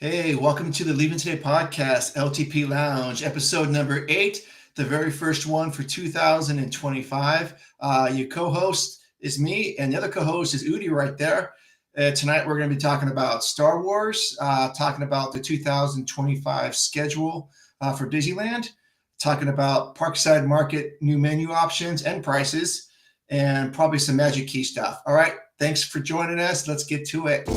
Hey, welcome to the Leaving Today podcast, LTP Lounge, episode number 8, the very first one for 2025. Your co-host is me, and the other co-host is Udi right there. Tonight, we're going to be talking about Star Wars, talking about the 2025 schedule for Disneyland, talking about Parkside Market new menu options and prices, and probably some MagicKey stuff. All right, thanks for joining us. Let's get to it.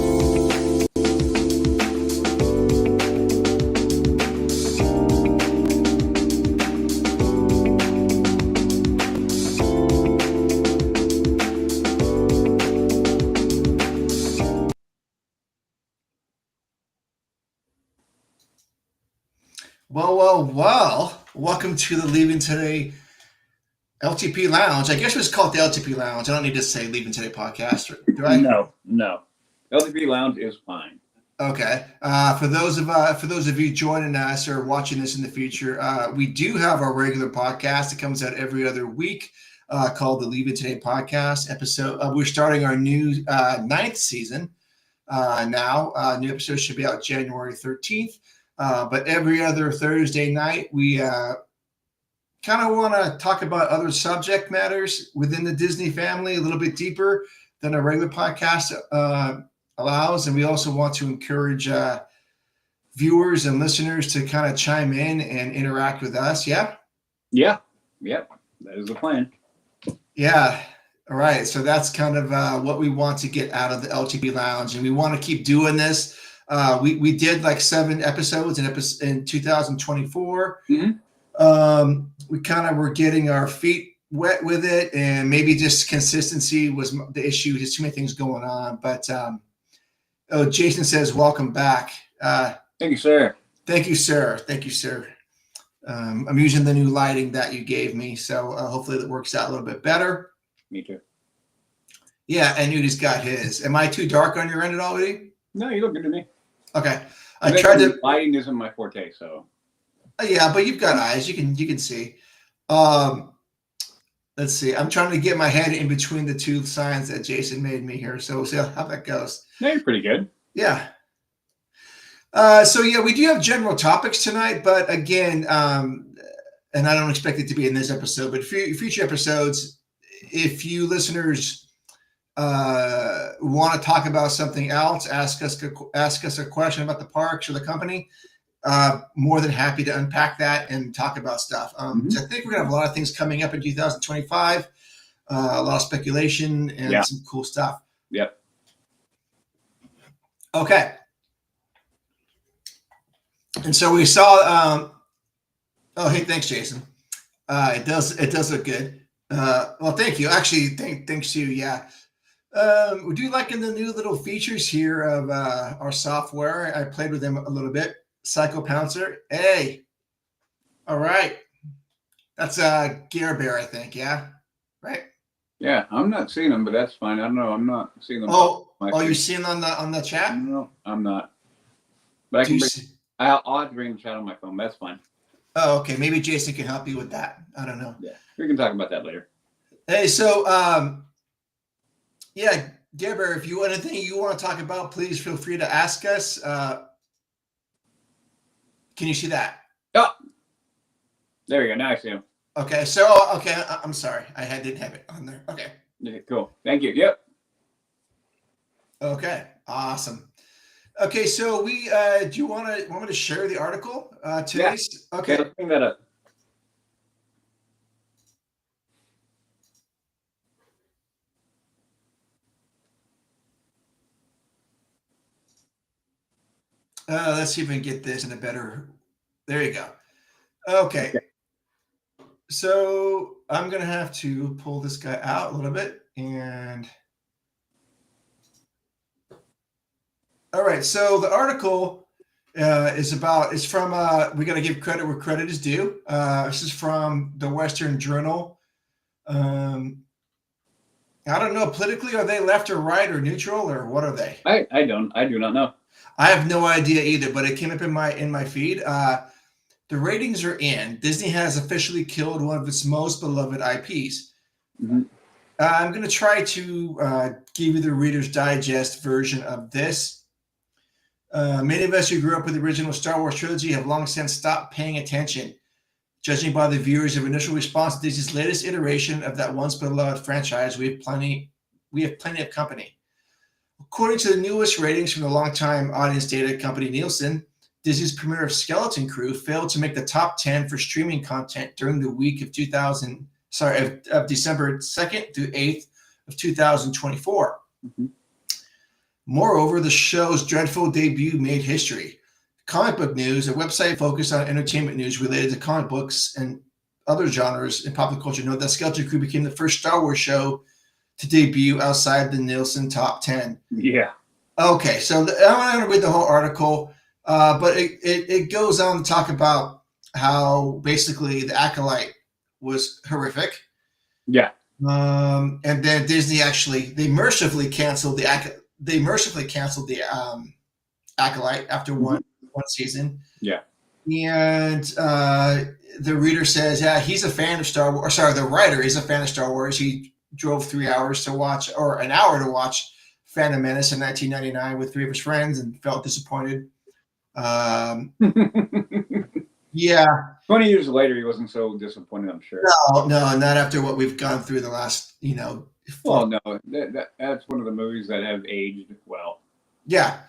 Well. Welcome to the Leaving Today LTP Lounge. I guess it was called the LTP Lounge. I don't need to say Leaving Today podcast, do I? No. LTP Lounge is fine. Okay. For those of you joining us or watching this in the future, we do have our regular podcast that comes out every other week called the Leaving Today podcast episode. We're starting our new 9th season now. New episode should be out January 13th. But every other Thursday night, we kind of want to talk about other subject matters within the Disney family a little bit deeper than a regular podcast allows. And we also want to encourage viewers and listeners to kind of chime in and interact with us. Yeah? Yep. That is the plan. Yeah. All right. So that's kind of what we want to get out of the LTP Lounge. And we want to keep doing this. We did like 7 episodes in 2024. Mm-hmm. We kind of were getting our feet wet with it, and maybe just consistency was the issue. There's too many things going on. But Jason says, "Welcome back." Thank you, sir. Thank you, sir. I'm using the new lighting that you gave me, so hopefully that works out a little bit better. Me too. Yeah, and Udi's got his. Am I too dark on your end at all, Udi? No, you look good to me. Okay. I tried to. Lighting isn't my forte, so. Yeah, but you've got eyes. You can see. Let's see. I'm trying to get my head in between the two signs that Jason made me here. So we'll see how that goes. No, you're pretty good. Yeah. So we do have general topics tonight, but again, and I don't expect it to be in this episode, but future episodes, if you listeners want to talk about something else, ask us a question about the parks or the company, more than happy to unpack that and talk about stuff. So I think we're gonna have a lot of things coming up in 2025, a lot of speculation and some cool stuff. Yep. Okay. And so we saw hey, thanks, Jason. It does look good. Well, thank you. Actually, thanks to you. Yeah. We do like in the new little features here of our software. I played with them a little bit. Psycho Pouncer. Hey. All right. That's Gear Bear, I think. Yeah. Right. Yeah, I'm not seeing them, but that's fine. I don't know. I'm not seeing them. You're seeing on the chat? No, I'm not. But I'll have to bring the chat on my phone. That's fine. Oh, okay. Maybe Jason can help you with that. I don't know. Yeah, we can talk about that later. Hey, so Gear Bear, if you anything you want to talk about, please feel free to ask us. Can you see that? Oh, there we go. Now I see him. Okay, so I'm sorry, I didn't have it on there. Okay. Yeah, cool. Thank you. Yep. Okay, awesome. Okay, so we do you want me to share the article today? Yeah. Okay. Let's bring that up. Let's see if we can get this in a better. There you go. Okay. So I'm gonna have to pull this guy out a little bit, and all right. So the article is from. We got to give credit where credit is due. This is from the Western Journal. I don't know politically. Are they left or right or neutral or what are they? I do not know. I have no idea either, but it came up in my feed. The ratings are in. Disney has officially killed one of its most beloved IPs. Mm-hmm. I'm going to try to give you the Reader's Digest version of this. Many of us who grew up with the original Star Wars trilogy have long since stopped paying attention. Judging by the viewers' initial response to Disney's latest iteration of that once beloved franchise, we have plenty of company. According to the newest ratings from the longtime audience data company Nielsen, Disney's premiere of Skeleton Crew failed to make the top 10 for streaming content during the week of December 2nd through 8th of 2024. Mm-hmm. Moreover, the show's dreadful debut made history. Comic Book News, a website focused on entertainment news related to comic books and other genres in popular culture, noted that Skeleton Crew became the first Star Wars show to debut outside the Nielsen top 10. Yeah. Okay, so I'm not going to read the whole article, but it goes on to talk about how basically the Acolyte was horrific. Yeah. And then Disney they mercifully canceled the Acolyte after one season. Yeah. And the reader says, yeah, he's a fan of Star Wars. Sorry, the writer is a fan of Star Wars. He drove 3 hours to watch, or an hour to watch Phantom Menace in 1999 with 3 of his friends and felt disappointed. Yeah. 20 years later, he wasn't so disappointed, I'm sure. No, not after what we've gone through the last, Well, no, that's one of the movies that have aged well. Yeah.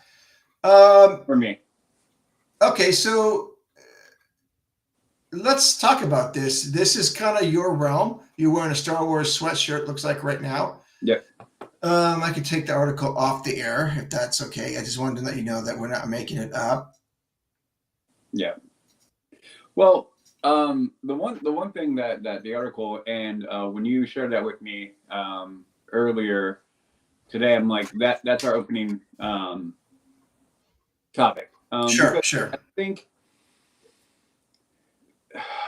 For me. Okay, so let's talk about this. This is kind of your realm. You're wearing a Star Wars sweatshirt, looks like right now. Yep. I could take the article off the air if that's okay. I just wanted to let you know that we're not making it up. Yeah. Well, the one thing that the article, and when you shared that with me earlier today, I'm like, that's our opening topic. Sure.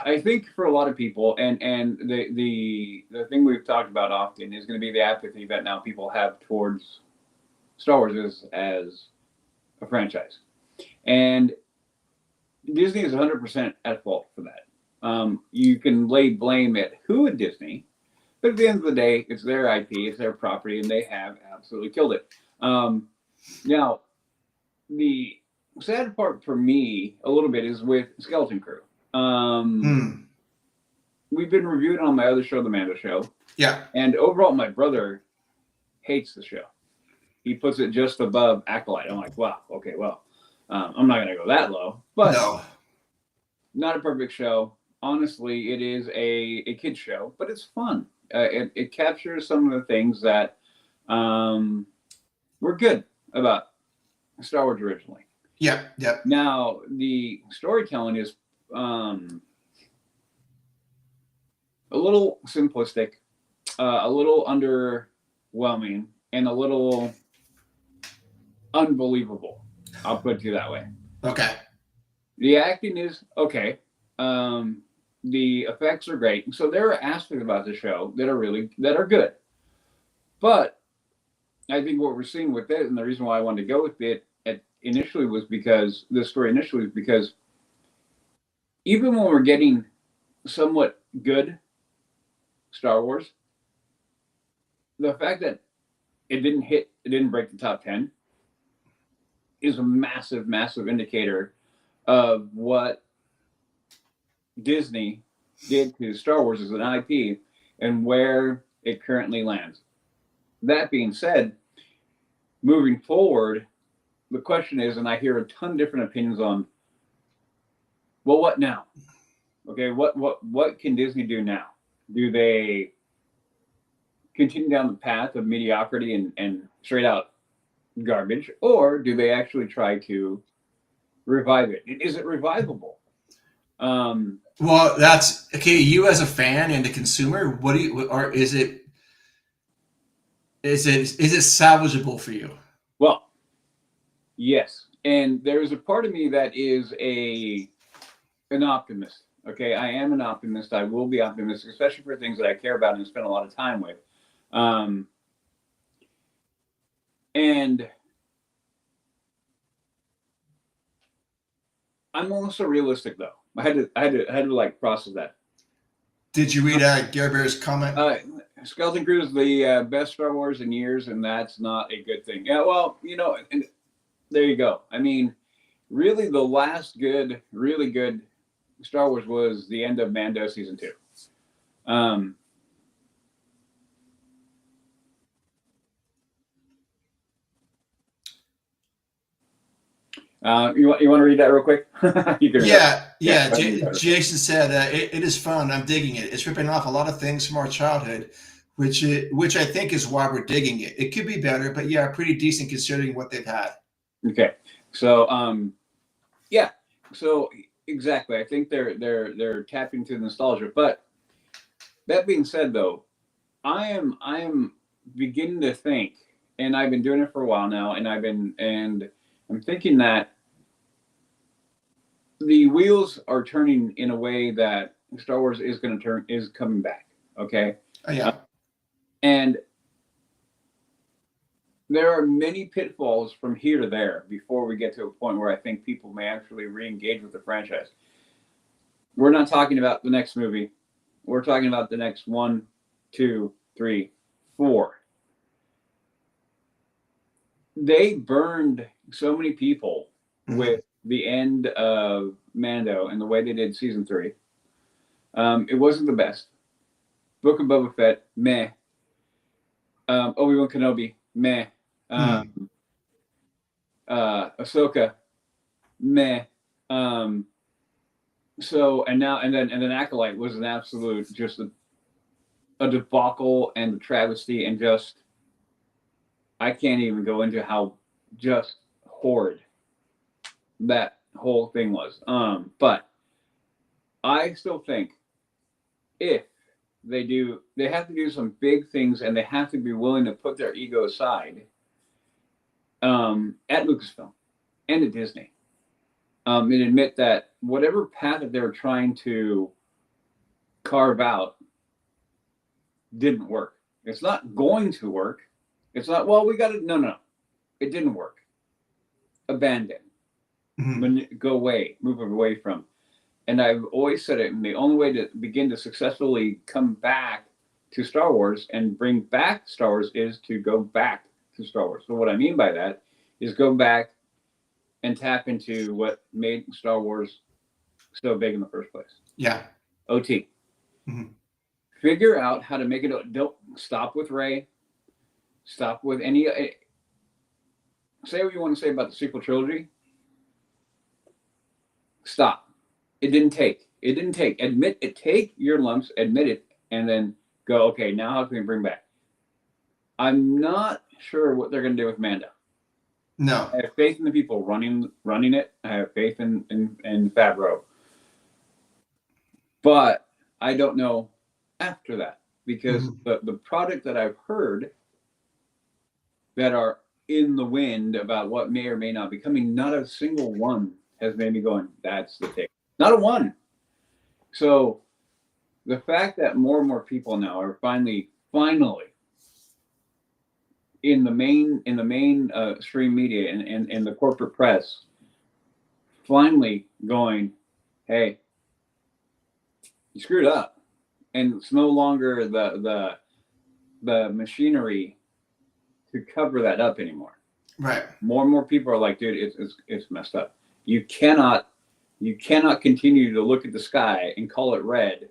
I think for a lot of people, and the thing we've talked about often is going to be the apathy that now people have towards Star Wars as a franchise, and Disney is 100% at fault for that. You can lay blame at who at Disney, but at the end of the day, it's their IP, it's their property, and they have absolutely killed it. Now, the sad part for me a little bit is with Skeleton Crew. We've been reviewing on my other show, The Mando Show. Yeah. And overall, my brother hates the show. He puts it just above Acolyte. I'm like, wow, okay, well, I'm not going to go that low. But no. Not a perfect show. Honestly, it is a kid's show, but it's fun. It captures some of the things that were good about Star Wars originally. Yeah. Now, the storytelling is a little simplistic, a little underwhelming, and a little unbelievable. I'll put it to you that way. Okay. The acting is okay. The effects are great. So there are aspects about the show that are good. But I think what we're seeing with it, and the reason why I wanted to go with it initially was because even when we're getting somewhat good Star Wars, the fact that it didn't break the top 10 is a massive, massive indicator of what Disney did to Star Wars as an IP and where it currently lands. That being said, moving forward, the question is, and I hear a ton of different opinions on, well, what now? Okay, what can Disney do now? Do they continue down the path of mediocrity and straight out garbage, or do they actually try to revive it? Is it revivable? Well, that's okay. You as a fan and a consumer, is it salvageable for you? Well, yes. And there's a part of me that is an optimist. Okay, I am an optimist. I will be optimistic, especially for things that I care about and spend a lot of time with. And I'm also realistic, though. I had to like process that. Did you read Gary Bear's comment? Skeleton Crew is the best Star Wars in years, and that's not a good thing. Yeah, well, and there you go. I mean, really, the last good, really good Star Wars was the end of Mando season 2. You want to read that real quick? You can read that. Yeah. Jason said it is fun. I'm digging it. It's ripping off a lot of things from our childhood, which I think is why we're digging it. It could be better, but yeah, pretty decent considering what they've had. Okay, so yeah, so exactly. I think they're tapping into nostalgia. But that being said, though, I am beginning to think, and I've been doing it for a while now, and I'm thinking that the wheels are turning in a way that Star Wars is coming back. Okay. Oh, yeah. And there are many pitfalls from here to there before we get to a point where I think people may actually re-engage with the franchise. We're not talking about the next movie. We're talking about the next 1, 2, 3, 4. They burned so many people with the end of Mando and the way they did season 3. It wasn't the best. Book of Boba Fett, meh. Obi-Wan Kenobi, meh. Ahsoka, meh. So and then Acolyte was an absolute just a debacle and a travesty, and just I can't even go into how just horrid that whole thing was. But I still think if they have to do some big things, and they have to be willing to put their ego aside at Lucasfilm and at Disney, and admit that whatever path that they're trying to carve out didn't work. It's not going to work. It's not, well, we got it. No. It didn't work. Abandon. Go away. Move away from. And I've always said it, and the only way to begin to successfully come back to Star Wars and bring back Star Wars is to go back to Star Wars. So what I mean by that is go back and tap into what made Star Wars so big in the first place. Yeah. OT. Figure out how to make it. Don't stop with Rey. Stop with any. Say what you want to say about the sequel trilogy. Stop. It didn't take. Admit it. Take your lumps. Admit it, and then go. Okay, now how can we bring back? I'm not sure what they're going to do with Mando. No. I have faith in the people running it. I have faith in Favreau. But I don't know after that, because the product that I've heard that are in the wind about what may or may not be coming, not a single one has made me going, that's the take. Not a one. So the fact that more and more people now are finally in the main stream media and the corporate press finally going, hey, you screwed up, and it's no longer the machinery to cover that up anymore. Right. More and more people are like, dude, it's messed up. You cannot continue to look at the sky and call it red,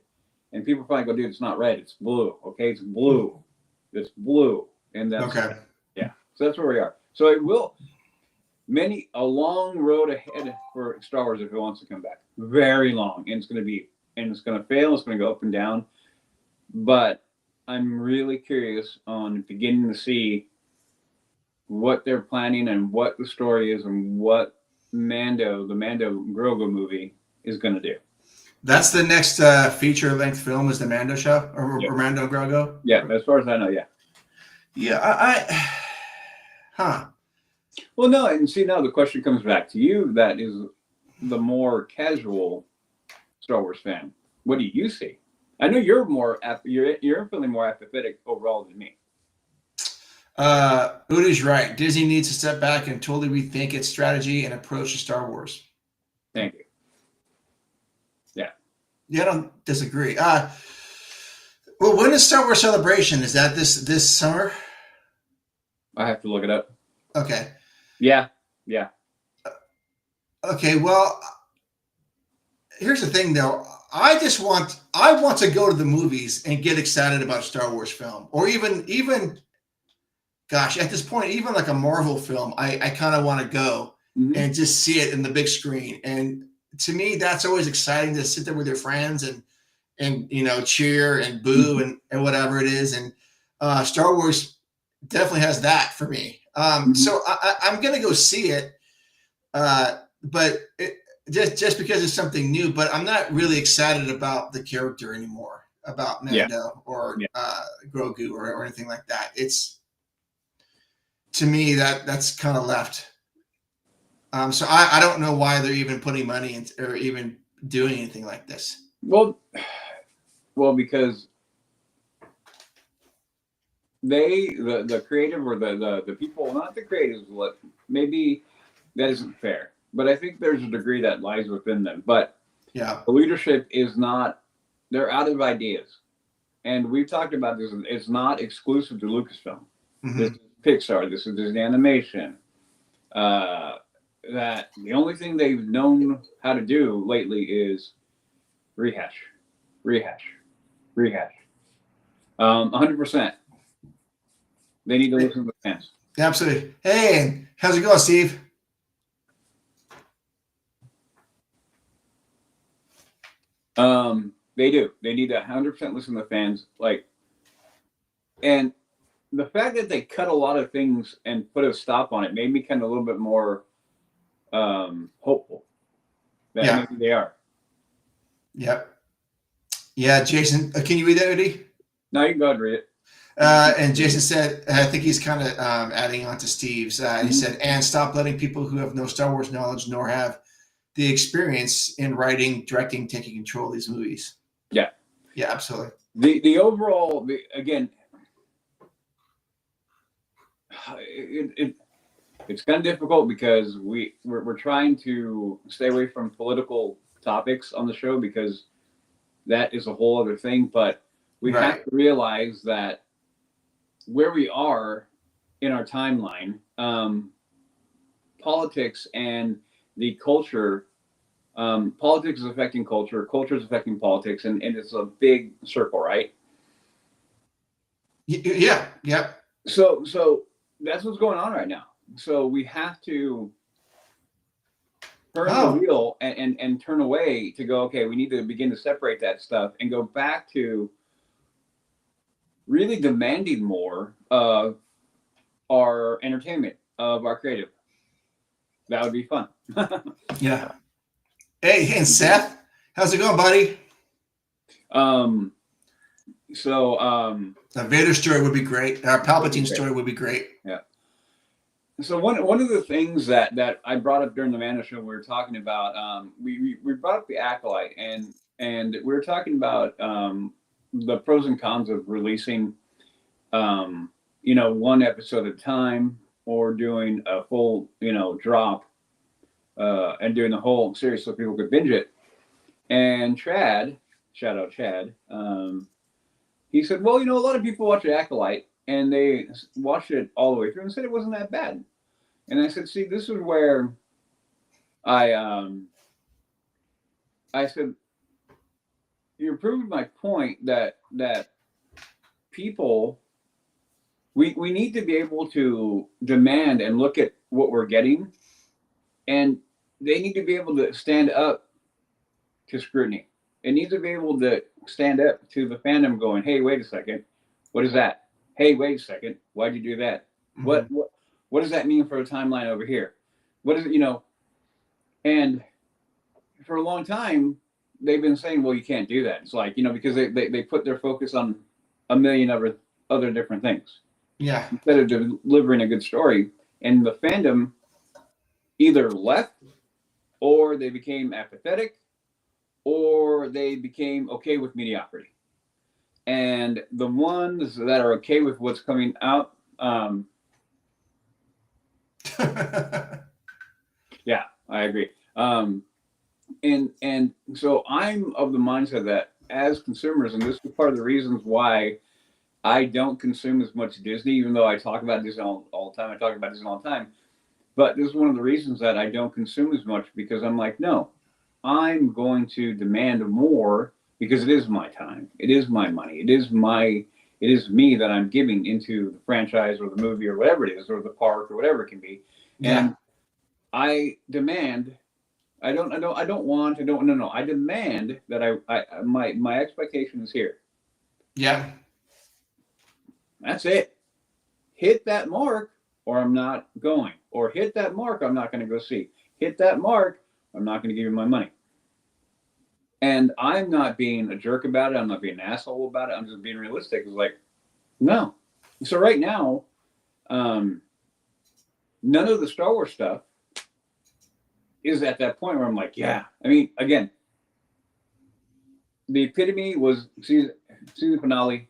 and people finally go, dude, it's not red, it's blue. Okay, it's blue. It's blue. And that's okay. Yeah. So that's where we are. So it will a long road ahead for Star Wars if it wants to come back. Very long. And it's going to fail. It's going to go up and down. But I'm really curious on beginning to see what they're planning and what the story is and what the Mando Grogu movie is going to do. That's the next feature-length film, is the Mando show, or Mando Grogu? Yeah, as far as I know, yeah. Yeah, Well, no, and see, now the question comes back to you that is the more casual Star Wars fan. What do you see? I know you're feeling more apathetic overall than me. Uda's right. Disney needs to step back and totally rethink its strategy and approach to Star Wars. Thank you. Yeah, I don't disagree. Well, when is Star Wars Celebration? Is that this summer? I have to look it up. Okay. Yeah. Yeah. Okay, well, here's the thing though. I want to go to the movies and get excited about a Star Wars film, or even gosh, at this point, even like a Marvel film, I kind of want to go and just see it in the big screen. And to me, that's always exciting to sit there with your friends and cheer and boo and whatever it is. And Star Wars definitely has that for me. So I'm gonna go see it, but just because it's something new. But I'm not really excited about the character anymore, about Mando or Grogu or anything like that. It's, to me, that's kind of left. So I don't know why they're even putting money in or even doing anything like this. Well, because the creative or the people, not the creatives, maybe that isn't fair, but I think there's a degree that lies within them. But yeah, the leadership is not, they're out of ideas. And we've talked about this, it's not exclusive to Lucasfilm. This is Pixar, this is Disney Animation. That the only thing they've known how to do lately is rehash. 100%. They need to listen to the fans. Absolutely. Hey, how's it going, Steve? They do. They need to 100% listen to the fans. And the fact that they cut a lot of things and put a stop on it made me kind of a little bit more hopeful that maybe they are. Yep. Yeah, Jason, can you read that, Eddie? No, you can go ahead and read it. And Jason said, I think he's kind of adding on to Steve's. He said, and stop letting people who have no Star Wars knowledge nor have the experience in writing, directing, taking control of these movies. Yeah. Yeah, absolutely. The overall, again, it's kind of difficult because we're trying to stay away from political topics on the show because that is a whole other thing. But we have to realize that where we are in our timeline, politics and the culture, politics is affecting culture is affecting politics, and it's a big circle, right? Yeah. So that's what's going on right now. So we have to turn the wheel and turn away to go, okay, we need to begin to separate that stuff and go back to really demanding more of our entertainment, of our creative. That would be fun. Yeah. Hey, and Seth, how's it going, buddy? A Vader story would be great. Our Palpatine story would be great. Yeah. So one of the things that I brought up during the Mando show, we were talking about, we brought up the Acolyte, and we were talking about the pros and cons of releasing, one episode at a time, or doing a full, drop, and doing the whole series so people could binge it. And Chad, shout out Chad, he said, well, a lot of people watch the Acolyte and they watched it all the way through and said it wasn't that bad. And I said, see, this is where I said, you're proving my point that people, we need to be able to demand and look at what we're getting, and they need to be able to stand up to scrutiny. It needs to be able to stand up to the fandom going, hey, wait a second, what is that? Hey, wait a second, why'd you do that? Mm-hmm. What does that mean for a timeline over here? What is it, And for a long time, they've been saying, well, you can't do that. It's like, because they put their focus on a million other different things. Yeah. Instead of delivering a good story. And the fandom either left, or they became apathetic, or they became okay with mediocrity. And the ones that are okay with what's coming out, yeah, I agree. And so I'm of the mindset that as consumers, and this is part of the reasons why I don't consume as much Disney, even though I talk about Disney all the time. I talk about Disney all the time. But this is one of the reasons that I don't consume as much, because I'm like, no, I'm going to demand more, because it is my time, it is my money, it is me that I'm giving into the franchise or the movie or whatever it is, or the park or whatever it can be. Yeah. And I demand. I don't. Want. No. I demand that my expectation is here. Yeah. That's it. Hit that mark, or I'm not going. Or hit that mark, I'm not going to go see. Hit that mark, I'm not going to give you my money. And I'm not being a jerk about it. I'm not being an asshole about it. I'm just being realistic. It's like, no. So right now, none of the Star Wars stuff is at that point where I'm like, yeah. I mean, again, the epitome was season finale,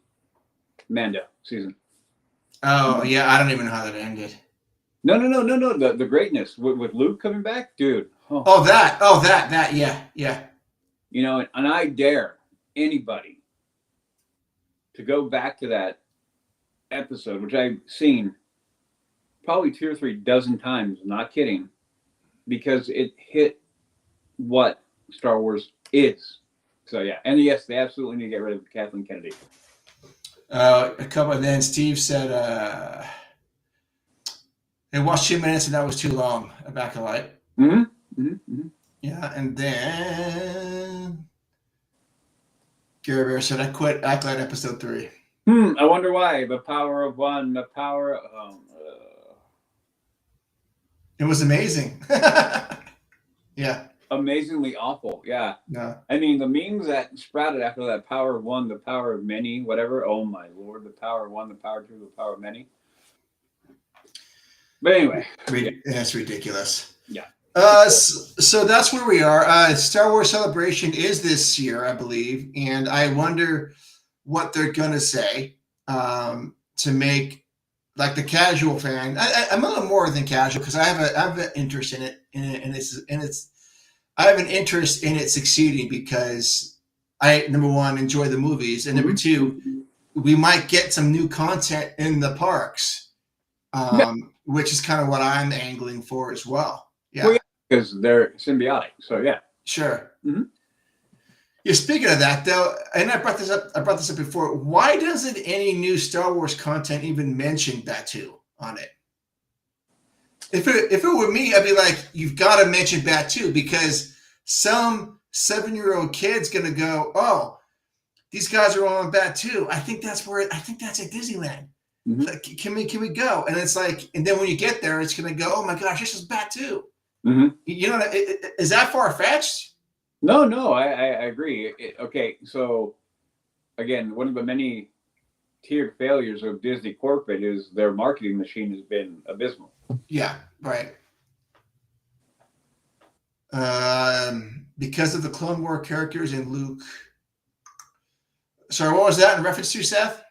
Mando season. Oh yeah, I don't even know how that ended. No. The greatness with Luke coming back, dude. That. Yeah. You know, and I dare anybody to go back to that episode, which I've seen probably 2 or 3 dozen times, not kidding, because it hit what Star Wars is. So yeah, and yes, they absolutely need to get rid of Kathleen Kennedy. A couple, and then Steve said, "They watched 2 minutes and that was too long." A back of light. Yeah, and then Gary Bear said, "I quit Acolyte episode 3." I wonder why. The power of one, the power of. It was amazing. Yeah. Amazingly awful. Yeah. No. I mean, the memes that sprouted after that power of one, the power of many, whatever. Oh my lord, the power of one, the power of two, the power of many. But anyway, that's ridiculous. Yeah. So that's where we are. Star Wars Celebration is this year, I believe, and I wonder what they're gonna say to make like the casual fan. I'm a little more than casual because I have an interest in it, and it's I have an interest in it succeeding because I, number one, enjoy the movies, and number two, we might get some new content in the parks, which is kind of what I'm angling for as well. Yeah. Well, because they're symbiotic. So yeah. Sure. Mm-hmm. Yeah. Speaking of that, though, and I brought this up before. Why doesn't any new Star Wars content even mention Batuu on it? If it were me, I'd be like, you've got to mention Batuu because some 7-year-old kid's gonna go, oh, these guys are on Batuu. I think that's at Disneyland. Mm-hmm. Like, can we go? And it's like, and then when you get there, it's gonna go, oh my gosh, this is Batuu. Mm-hmm. You know, is that far fetched? No, I agree. Okay, so again, one of the many tiered failures of Disney corporate is their marketing machine has been abysmal. Yeah, right. Because of the Clone War characters in Luke. Sorry, what was that in reference to, Seth?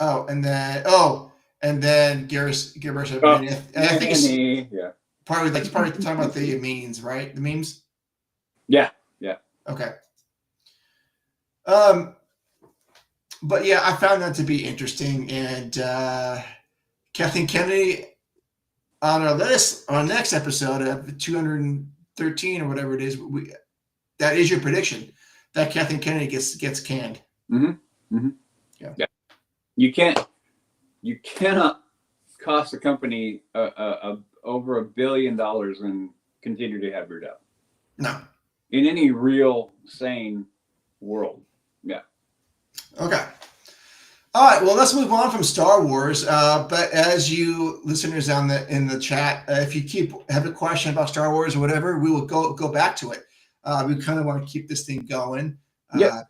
And then Garrus said, I think it's probably talking about the memes, right? The memes. Yeah. Okay. But yeah, I found that to be interesting, and Kathleen Kennedy on our list, on our next episode of 213 or whatever it is, that is your prediction that Kathleen Kennedy gets canned. Mm-hmm. Mm-hmm. Yeah. You cannot cost the company over $1 billion and continue to have your doubt. No. In any real sane world. Yeah. Okay. All right. Well, let's move on from Star Wars. But as you listeners in the chat, if you have a question about Star Wars or whatever, we will go back to it. We kind of want to keep this thing going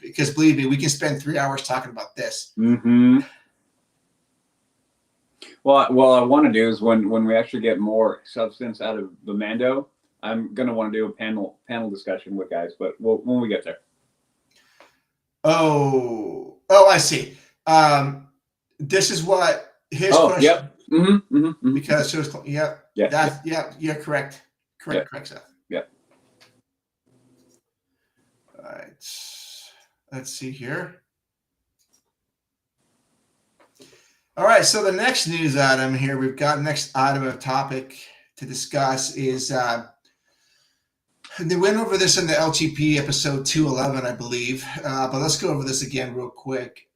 because believe me, we can spend 3 hours talking about this. Mm-hmm. Well, what I want to do is when we actually get more substance out of the Mando, I'm gonna want to do a panel discussion with guys, but when we get there. Oh, I see. This is what his question. Yep. Mm-hmm. Because it was, correct, Seth. Yep. All right. Let's see here. All right. So the next news item here, we've got next item of topic to discuss is they went over this in the LTP episode 211, I believe. But let's go over this again real quick.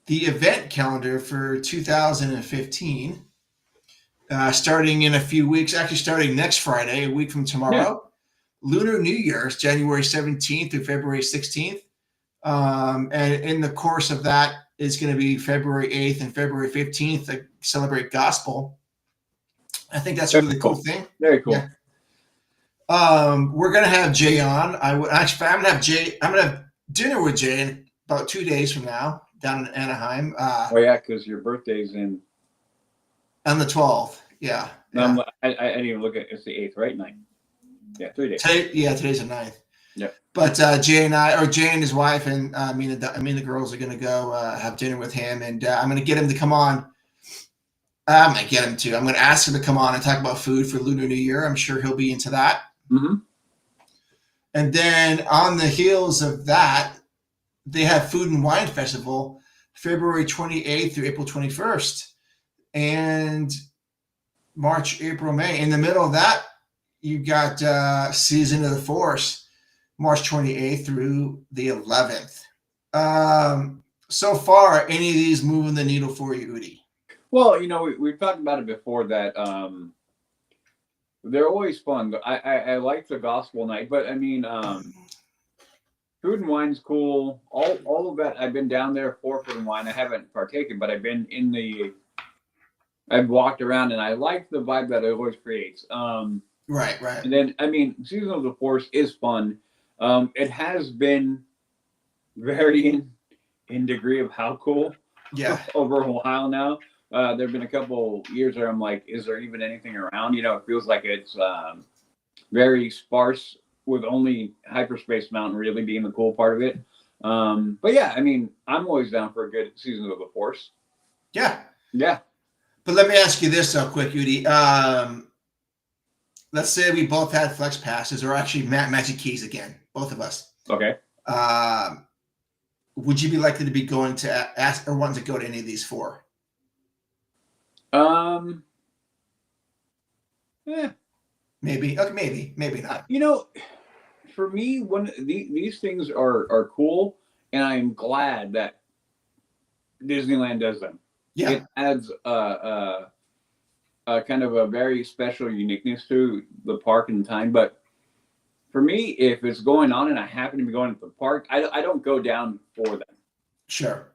The event calendar for 2015, starting in a few weeks, actually starting next Friday, a week from tomorrow. Yeah. Lunar New Year's, January 17th through February 16th. And in the course of that is going to be February 8th and February 15th to celebrate gospel. I think that's a really cool thing. Very cool. Yeah. We're going to have Jay on. I'm going to have dinner with Jay in about 2 days from now down in Anaheim. Because your birthday's on the 12th. Yeah. I didn't even look at it's the 8th, right? 9th. Yeah, 3 days. Today's the 9th. Yeah. But Jay and his wife and me and the girls are going to go have dinner with him, and I'm going to get him to come on. I'm going to ask him to come on and talk about food for Lunar New Year. I'm sure he'll be into that. Mm-hmm. And then on the heels of that, they have Food and Wine Festival, February 28th through April 21st, and March, April, May. In the middle of that, you've got Season of the Force, March 28th through the 11th. So far, any of these moving the needle for you, Udi? Well, we've talked about it before that they're always fun. I like the gospel night, but I mean, Food and Wine's cool. All of that, I've been down there for Food and Wine. I haven't partaken, but I've been I've walked around, and I like the vibe that it always creates. Right. And then, I mean, Season of the Force is fun. It has been varying in degree of how cool. Yeah. Over a while now. There have been a couple years where I'm like, is there even anything around? It feels like it's very sparse with only Hyperspace Mountain really being the cool part of it. But yeah, I mean, I'm always down for a good Season of the Force. Yeah. Yeah. But let me ask you this real quick, Udi. Let's say we both had Flex Passes, or actually MagicKeys again, both of us. Okay. Would you be likely to be going to ask or wanting to go to any of these four? Maybe. Okay, maybe not. For me, these things are cool, and I'm glad that Disneyland does them. Yeah. It adds a kind of a very special uniqueness to the park and time. But for me, if it's going on and I happen to be going to the park, I don't go down for them. Sure.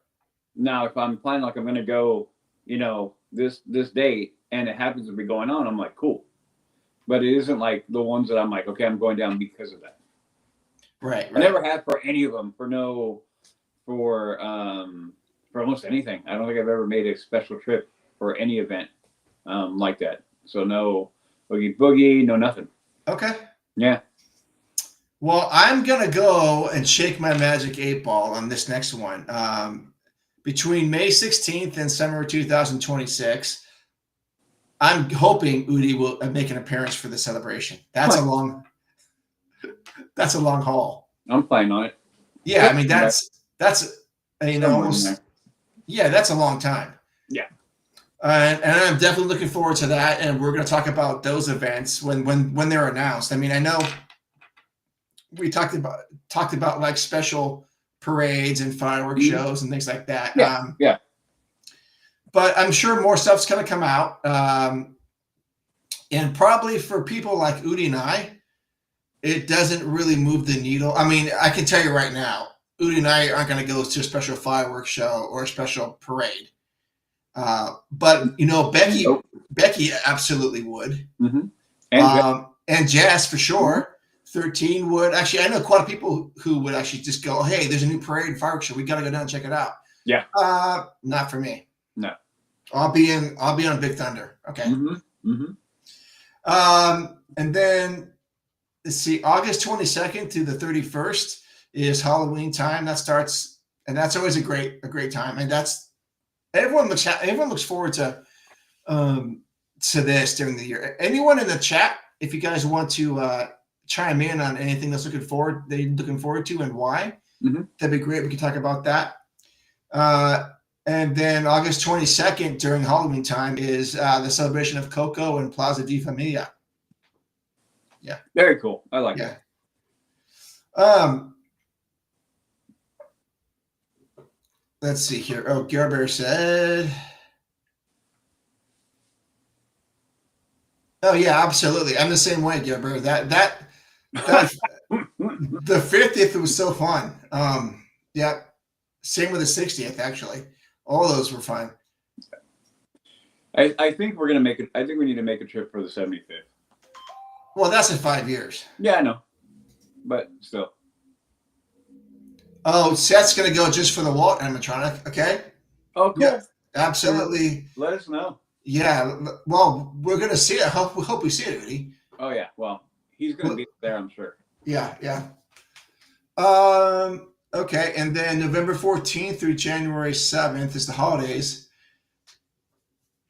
Now, if I'm planning like I'm going to go, this date and it happens to be going on, I'm like, cool. But it isn't like the ones that I'm like, okay, I'm going down because of that. Right. I never have for any of them for almost anything. I don't think I've ever made a special trip for any event like that. So no Oogie Boogie, no nothing. Okay. Yeah. Well, I'm going to go and shake my magic 8-ball on this next one. Between May 16th and summer 2026, I'm hoping Udi will make an appearance for the celebration. That's a long haul. I'm playing on it. Yeah, I mean that's almost. Yeah, that's a long time. Yeah. And I'm definitely looking forward to that. And we're going to talk about those events when they're announced. I mean, I know we talked about like special parades and fireworks shows and things like that. Yeah. But I'm sure more stuff's going to come out. And probably for people like Udi and I, it doesn't really move the needle. I mean, I can tell you right now, Udi and I aren't going to go to a special fireworks show or a special parade. But Becky absolutely would. Mm-hmm. And Jess for sure. 13 would. Actually, I know quite a few people who would actually just go, hey, there's a new parade and fireworks show. We got to go down and check it out. Yeah. Not for me. No. I'll be on Big Thunder. Okay. Mm-hmm. Mm-hmm. And then let's see, August 22nd to the 31st is Halloween time. That starts, and that's always a great time. And that's everyone looks forward to this during the year. Anyone in the chat, if you guys want to chime in on anything they're looking forward to and why, that'd be great. We can talk about that. And then August 22nd during Halloween time is the celebration of Coco and Plaza de Familia. Yeah. Very cool. I like Yeah. it. Let's see here. Oh, Gerber said. Oh yeah, absolutely. I'm the same way, Gerber. That the 50th was so fun. Yeah. Same with the 60th, actually. All those were fun. I think we're gonna make it. I think we need to make a trip for the 75th. Well, that's in 5 years. Yeah, I know, but still. Oh, Seth's gonna go just for the Walt animatronic. Okay. Oh, cool. Yeah, absolutely. Let us know. Yeah. Well, we're gonna see it. We hope we see it, Rudy. Oh yeah. Well, he's gonna be there, I'm sure. Yeah. Yeah. Okay, and then November 14th through January 7th is the holidays.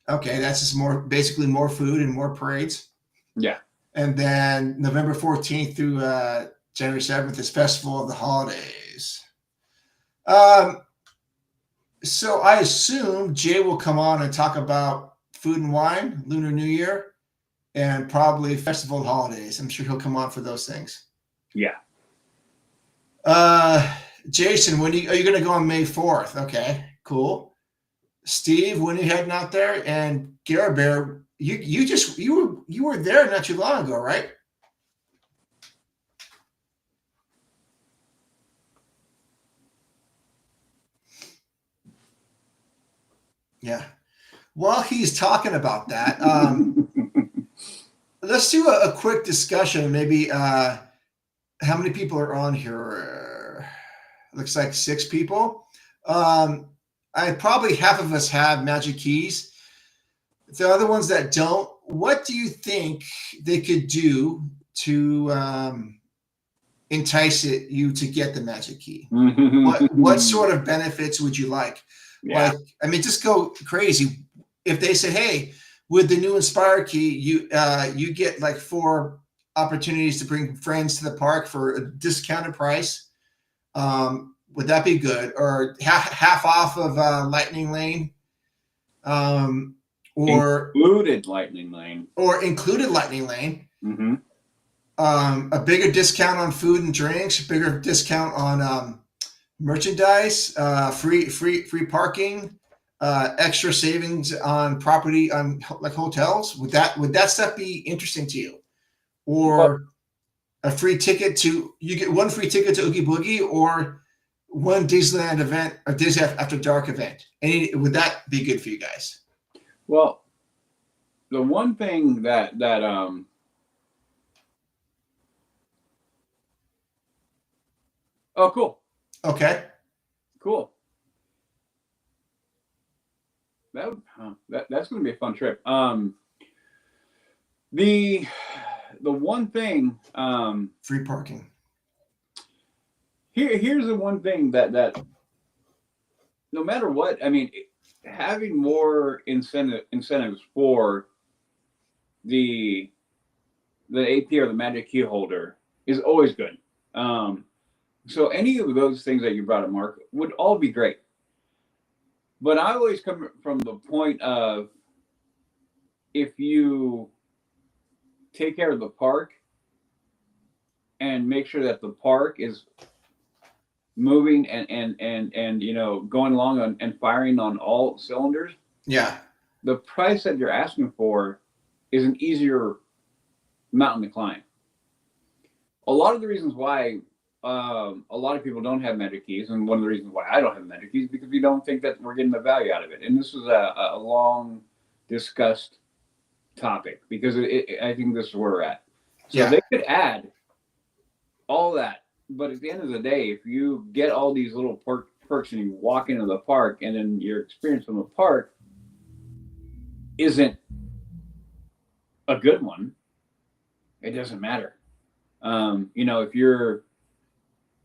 Okay, that's just basically more food and more parades. Yeah. And then November 14th through January 7th is Festival of the Holidays. So I assume Jay will come on and talk about food and wine, Lunar New Year, and probably Festival of the Holidays. I'm sure he'll come on for those things. Yeah. Jason, are you going to go on May 4th? Okay, cool. Steve, when are you heading out there? And Gary Bear, you were there not too long ago, right? Yeah. While he's talking about that, let's do a quick discussion. Maybe how many people are on here? Looks like 6 people. Probably half of us have MagicKeys. The other ones that don't, what do you think they could do to entice you to get the MagicKey? What sort of benefits would you like? Yeah. Like, I mean, just go crazy. If they said, "Hey, with the new Inspire Key, you get like 4 opportunities to bring friends to the park for a discounted price," would that be good? Or half off of Lightning Lane, or included Lightning Lane, Mm-hmm. A bigger discount on food and drinks, bigger discount on merchandise, free parking, extra savings on property on like hotels. Would that stuff be interesting to you? Or a free ticket you get 1 free ticket to Oogie Boogie, or 1 Disneyland event or Disney After Dark event? Would that be good for you guys? Well, the one thing that oh, cool. Okay. Cool. That's going to be a fun trip. The one thing, free parking. Here's the one thing that no matter what, I mean, having more incentives for the AP or the Magic Key holder is always good. So any of those things that you brought up, Mark, would all be great. But I always come from the point of, if you take care of the park and make sure that the park is moving and going along and firing on all cylinders, yeah, the price that you're asking for is an easier mountain to climb. A lot of the reasons why a lot of people don't have MagicKeys, and one of the reasons why I don't have MagicKeys, is because we don't think that we're getting the value out of it. And this is a long discussed topic, because I think this is where we're at. So they could add all that, but at the end of the day, if you get all these little perks and you walk into the park, and then your experience from the park isn't a good one, it doesn't matter. If you're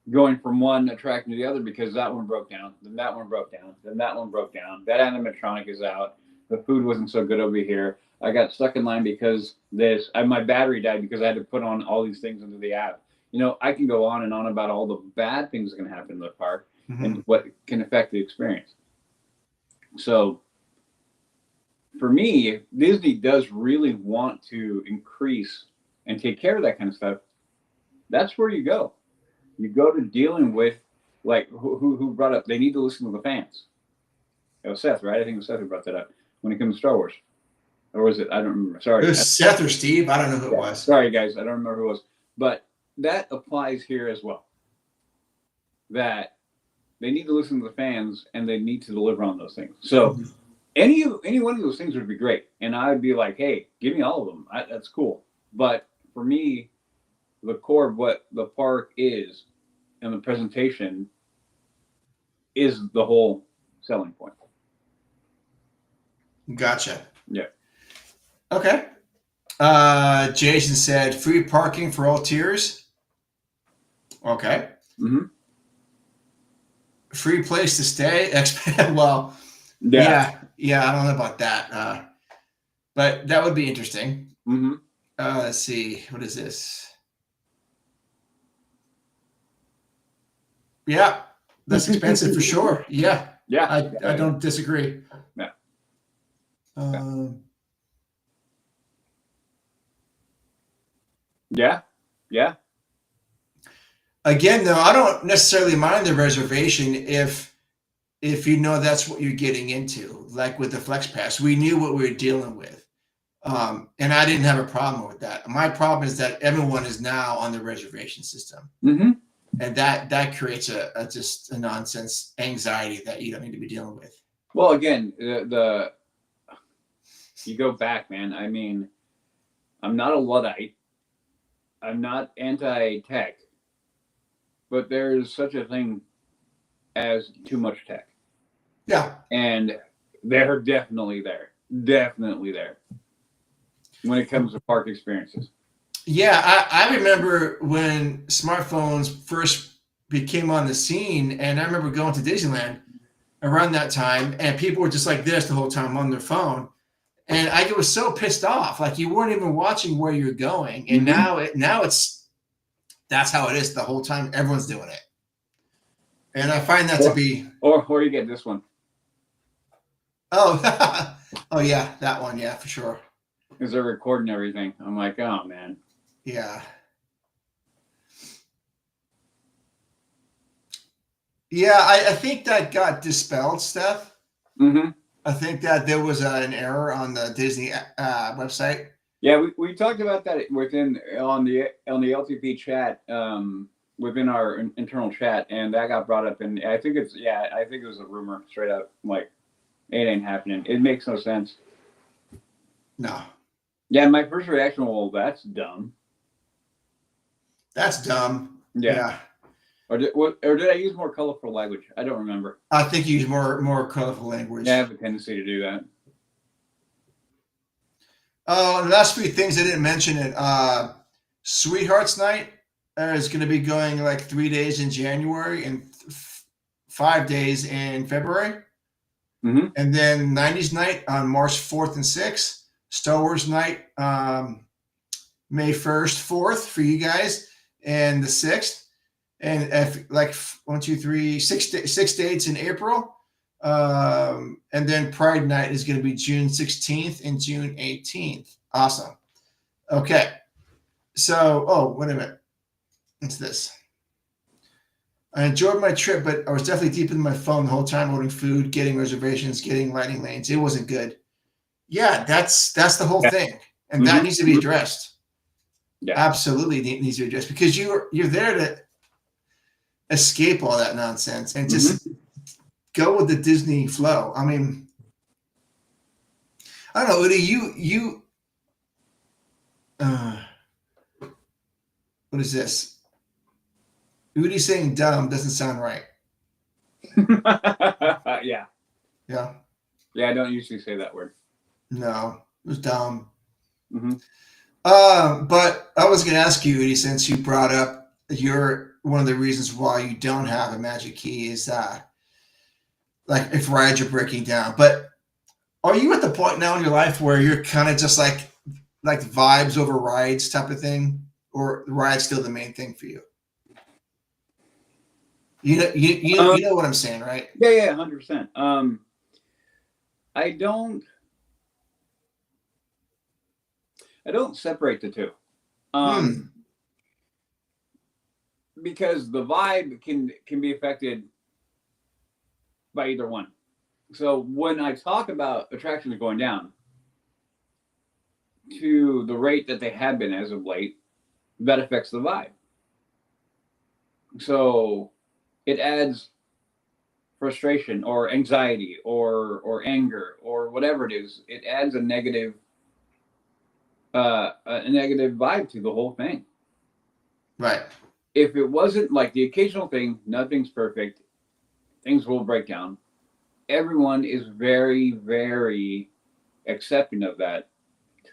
going from one attraction to the other because that one broke down, then that one broke down, then that one broke down, that animatronic is out, the food wasn't so good over here, I got stuck in line because my battery died because I had to put on all these things into the app. I can go on and on about all the bad things that can happen in the park, mm-hmm. and what can affect the experience. So for me, if Disney does really want to increase and take care of that kind of stuff, that's where you go. You go to dealing with, like, who brought up, they need to listen to the fans. It was Seth, right? I think it was Seth who brought that up when it comes to Star Wars. Or was it? I don't remember. Sorry. It was Seth or Steve. I don't know who it was. Sorry, guys. I don't remember who it was. But that applies here as well. That they need to listen to the fans and they need to deliver on those things. So any one of those things would be great. And I'd be like, hey, give me all of them. That's cool. But for me, the core of what the park is and the presentation is the whole selling point. Gotcha. Yeah. Okay. Jason said free parking for all tiers. Okay. Mm-hmm. Free place to stay. Well, yeah. I don't know about that. But that would be interesting. Mm-hmm. Let's see. What is this? Yeah, that's expensive for sure. Yeah. Yeah. I don't disagree. Yeah. Yeah. Again, though, I don't necessarily mind the reservation if you know that's what you're getting into. Like with the Flex Pass, we knew what we were dealing with, and I didn't have a problem with that. My problem is that everyone is now on the reservation system, and that creates a just a nonsense anxiety that you don't need to be dealing with. Well, again, you go back, man. I mean, I'm not a Luddite. I'm not anti-tech, but there's such a thing as too much tech. Yeah. And they're definitely there when it comes to park experiences. Yeah, I remember when smartphones first became on the scene, and I remember going to Disneyland around that time, and people were just like this the whole time on their phone. And I was so pissed off. Like you weren't even watching where you're going. And now it's that's how it is the whole time. Everyone's doing it. And I find that to be or you get this one. Oh, oh yeah, that one, yeah, for sure. Because they're recording everything. I'm like, oh man. Yeah. Yeah, I think that got dispelled, Steph. Mm-hmm. I think that there was an error on the Disney website. Yeah, we talked about that on the LTP chat within our internal chat, and that got brought up. And I think it was a rumor straight up. Like, it ain't happening. It makes no sense. No. Yeah, my first reaction, well, that's dumb. That's dumb. Yeah. Or did I use more colorful language? I don't remember. I think you use more colorful language. Yeah, I have a tendency to do that. Oh, the last few things I didn't mention it. Sweethearts Night is going to be going like 3 days in January and 5 days in February. Mm-hmm. And then 90s Night on March 4th and 6th. Star Wars Night May 1st, 4th for you guys, and the 6th. And if like 6 dates in April. And then Pride Night is going to be June 16th and June 18th. Awesome. Okay. So, wait a minute. What's this? I enjoyed my trip, but I was definitely deep in my phone the whole time, ordering food, getting reservations, getting lightning lanes. It wasn't good. Yeah, that's the whole thing. And that needs to be addressed. Yeah. Absolutely needs to be addressed, because you're there to escape all that nonsense and just go with the Disney flow. I mean, I don't know, Udi, what is this? Udi saying dumb doesn't sound right. Yeah. Yeah. Yeah, I don't usually say that word. No, it was dumb. Mm-hmm. But I was going to ask you, Udi, since you brought up one of the reasons why you don't have a magic key is like if rides are breaking down. But are you at the point now in your life where you're kind of just like vibes over rides type of thing, or the ride's still the main thing for you? You know what I'm saying, right? Yeah, 100%. I don't separate the two. Hmm. Because the vibe can be affected by either one. So when I talk about attractions going down to the rate that they have been as of late, that affects the vibe. So it adds frustration or anxiety or anger or whatever it is. It adds a negative vibe to the whole thing. Right. If it wasn't like the occasional thing, nothing's perfect, things will break down. Everyone is very, very accepting of that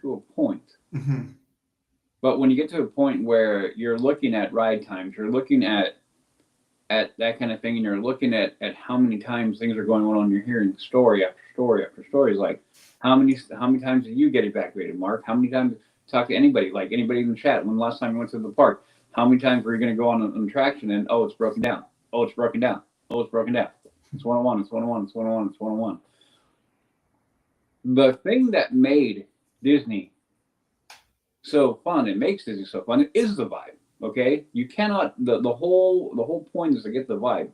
to a point. Mm-hmm. But when you get to a point where you're looking at ride times, you're looking at that kind of thing, and you're looking at how many times things are going on, and you're hearing story after story after story. It's like, how many times did you get evacuated, Mark? How many times talk to anybody, like anybody in the chat? When the last time you went to the park? How many times were you going to go on an attraction and it's broken down? Oh, it's broken down. Oh, it's broken down. It's 101. It's 101. It's 101. It's 101. The thing that made Disney so fun, it makes Disney so fun, is the vibe. Okay, you cannot. The whole point is to get the vibe,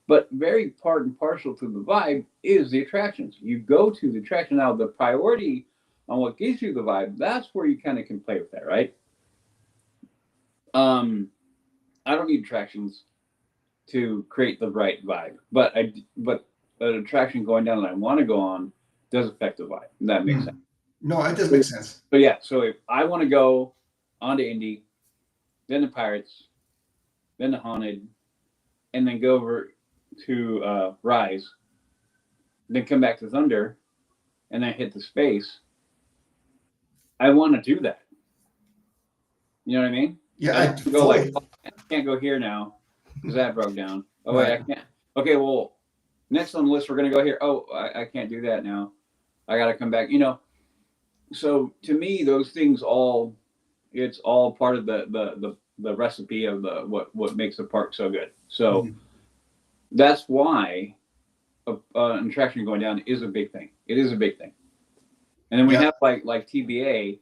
but very part and parcel to the vibe is the attractions. You go to the attraction now. The priority on what gives you the vibe, that's where you kind of can play with that, right? I don't need attractions to create the right vibe, but an attraction going down that I want to go on does affect the vibe. That makes sense. No, it does make sense. But yeah, so if I want to go onto Indy, then the Pirates, then the Haunted, and then go over to Rise, then come back to Thunder, and then hit the space, I want to do that. You know what I mean? Yeah, I don't go like, oh, I can't go here now because that broke down. Oh wait, I can't. Okay, well, next on the list we're gonna go here. Oh, I can't do that now. I gotta come back. So to me, those things it's all part of the recipe of what makes a park so good. So that's why an attraction going down is a big thing. It is a big thing. And then we have like TBA,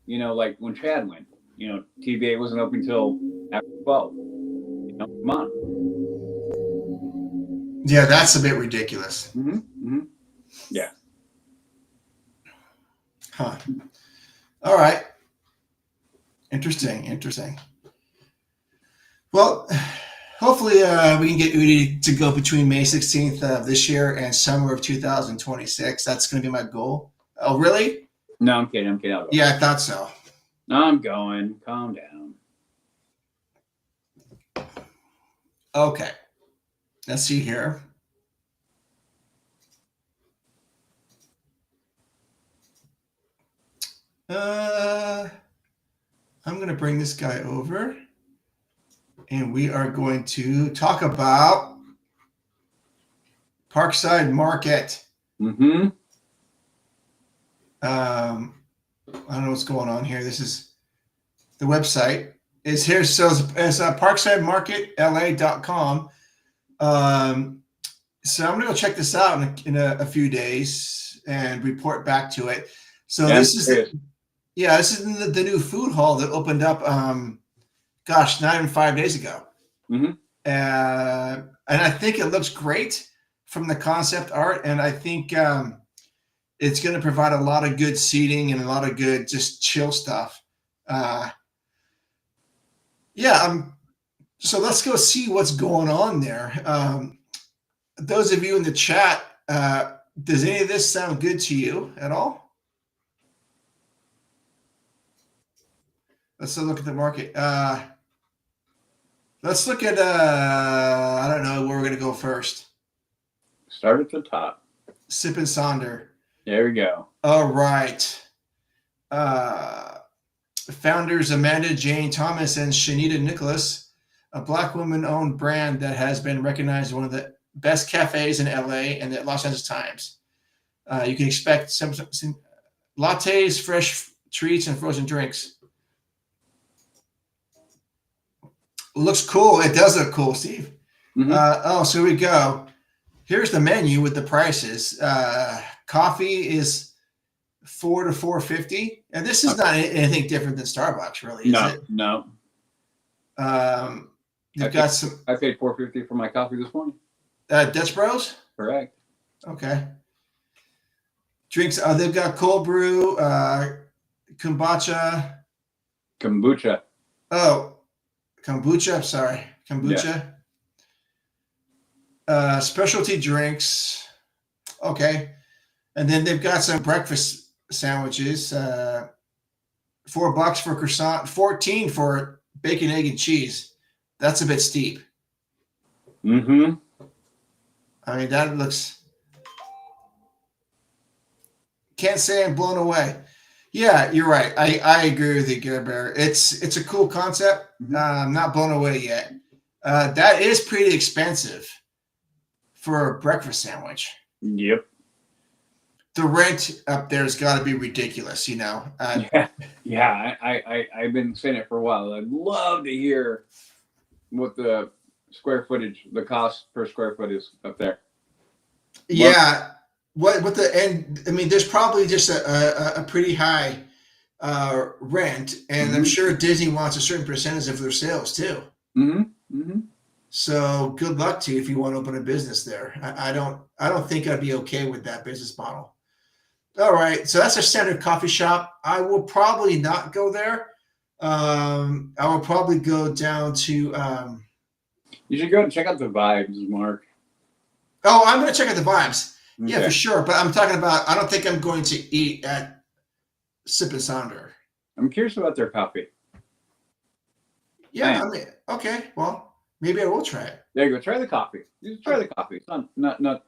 like when Chad went, TBA wasn't open until after 12. Come on. Yeah, that's a bit ridiculous. Yeah. Huh. All right. Interesting. Well, hopefully we can get Udi to go between May 16th of this year and summer of 2026. That's going to be my goal. Oh, really? No, I'm kidding. Yeah, I thought so. I'm going. Calm down. Okay. Let's see here. I'm going to bring this guy over, and we are going to talk about Parkside Market. I don't know what's going on here. This is the website is here. So it's ParksideMarketLA.com. So I'm going to go check this out in a few days and report back to it. So this is the new food hall that opened up, not even 5 days ago. And I think it looks great from the concept art. And I think it's going to provide a lot of good seating and a lot of good just chill stuff. So let's go see what's going on there. Those of you in the chat, does any of this sound good to you at all? Let's look at the market. Let's look at, I don't know where we're going to go first. Start at the top. Sip and Sonder. There we go. All right. Founders Amanda Jane Thomas and Shanita Nicholas, a Black woman-owned brand that has been recognized as one of the best cafes in LA and the Los Angeles Times. You can expect some lattes, fresh treats, and frozen drinks. Looks cool. It does look cool, Steve. So here we go. Here's the menu with the prices. Coffee is $4 to $4.50, and this is not anything different than Starbucks, really, is it? No. They've got some. I paid $4.50 for my coffee this morning. Dutch Bros. Correct. Okay. Drinks. They've got cold brew, kombucha. Kombucha. Oh, kombucha. Sorry, kombucha. Yeah. Specialty drinks. Okay. And then they've got some breakfast sandwiches. $4 for croissant, 14 for bacon, egg, and cheese. That's a bit steep. Mm-hmm. I mean, that looks. Can't say I'm blown away. Yeah, you're right. I agree with you, Gare Bear. It's a cool concept. I'm not blown away yet. That is pretty expensive for a breakfast sandwich. Yep. The rent up there has got to be ridiculous, Yeah. I've been saying it for a while. I'd love to hear what the square footage, the cost per square foot is up there. Yeah. I mean, there's probably just a pretty high rent, and I'm sure Disney wants a certain percentage of their sales too. So good luck to you if you want to open a business there. I don't think I'd be okay with that business model. All right, so that's a standard coffee shop. I will probably not go there. I will probably go down to. You should go and check out the Vibes, Mark. Oh, I'm going to check out the Vibes. Okay. Yeah, for sure. But I'm talking about. I don't think I'm going to eat at Sip and Sonder. I'm curious about their coffee. Yeah, I mean, okay. Well, maybe I will try it. There you go. Try the coffee. Just try the coffee. It's not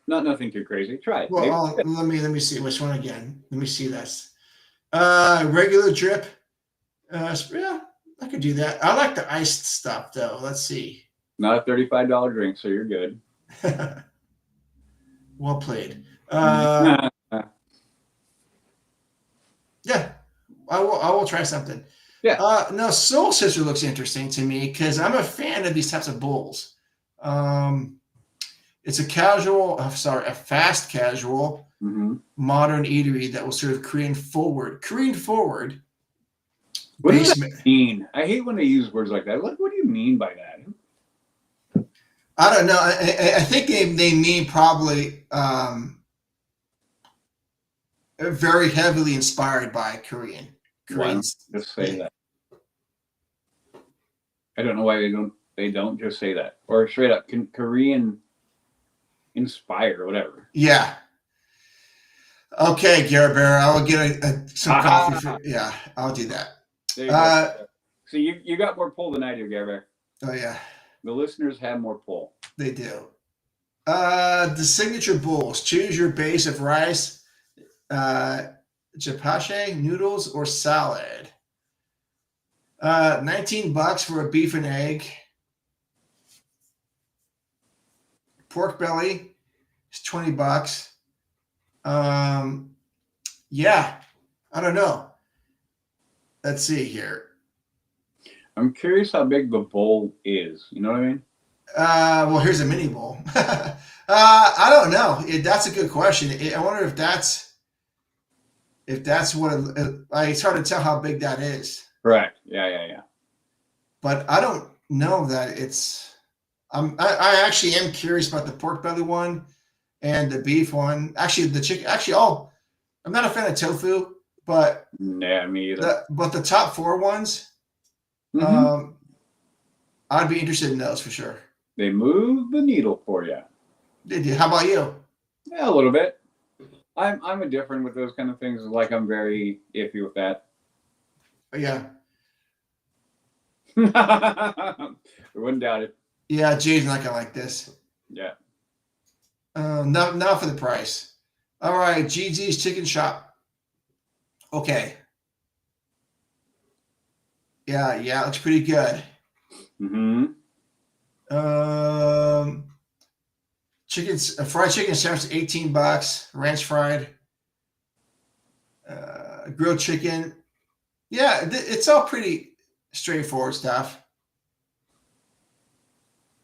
nothing too crazy. Try it. Well, let me see which one again. Let me see this. Regular drip. Yeah, I could do that. I like the iced stuff though. Let's see. Not a $35 drink, so you're good. Well played. Yeah. Yeah, I will try something. Yeah. No, Soul Sister looks interesting to me because I'm a fan of these types of bowls. It's a fast casual modern eatery that will serve Korean forward. What does that mean? I hate when they use words like that. What do you mean by that? I don't know. I think they mean probably very heavily inspired by Koreans. Just say that. I don't know why they don't just say that, or straight up Korean inspire, whatever. Yeah. Okay, Gare Bear, I will get some coffee. Yeah, I'll do that. There you go. So you got more pull than I do, Gare Bear. Oh yeah. The listeners have more pull. They do. The signature bowls. Choose your base of rice, japchae, noodles, or salad. $19 for a beef and egg. Pork belly is $20. Yeah, I don't know. Let's see here. I'm curious how big the bowl is. You know what I mean? Well, here's a mini bowl. I don't know. That's a good question. I wonder if that's what it's hard to tell how big that is. Correct. Yeah. But I don't know that it's. I actually am curious about the pork belly one and the beef one. Actually, the chicken. Actually, I'm not a fan of tofu, but yeah, me either. But the top four ones, I'd be interested in those for sure. They move the needle for you. They do. How about you? Yeah, a little bit. I'm indifferent with those kind of things. Like I'm very iffy with that. Yeah. I wouldn't doubt it. Yeah, Jay's not gonna like this. Yeah. Not for the price. All right, GG's Chicken Shop. Okay. Yeah, it looks pretty good. Fried chicken sandwich, $18. Ranch fried. Grilled chicken. Yeah, it's all pretty straightforward stuff.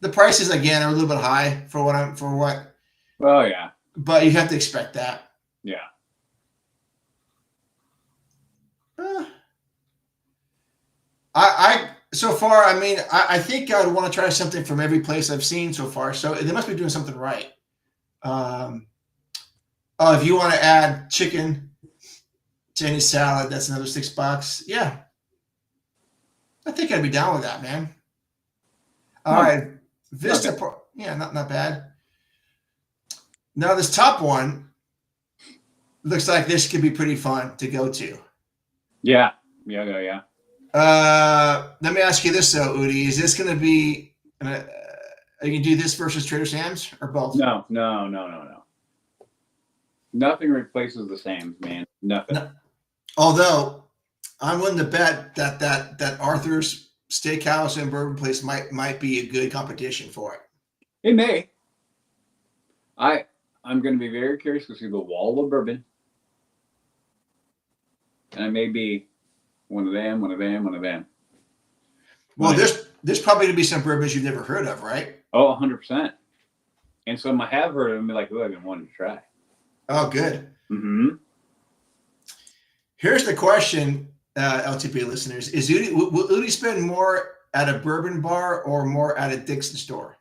The prices again are a little bit high for what Oh yeah. but you have to expect that. Yeah. I so far, I mean, I think I would want to try something from every place I've seen so far. So they must be doing something right. Um, oh, if you want to add chicken to any salad, that's another $6. Yeah, I think I'd be down with that, man. All right, Vista. Yeah, not bad. Now this top one looks like this could be pretty fun to go to. Yeah. Yeah. Let me ask you this though, Udi. Is this going to be? Are you going to do this versus Trader Sam's or both? No. Nothing replaces the Sam's, man. Nothing. No. Although I'm willing to bet that Arthur's Steakhouse and Bourbon Place might be a good competition for it. It may. I'm going to be very curious to see the wall of bourbon, and I may be one of them. Well, there's probably going to be some bourbons you've never heard of, right? Oh, 100%. And some I have heard of them, like, oh, I've been wanting to try. Oh, good. Mm-hmm. Here's the question, LTP listeners: will Udi spend more at a bourbon bar or more at a Dixon store?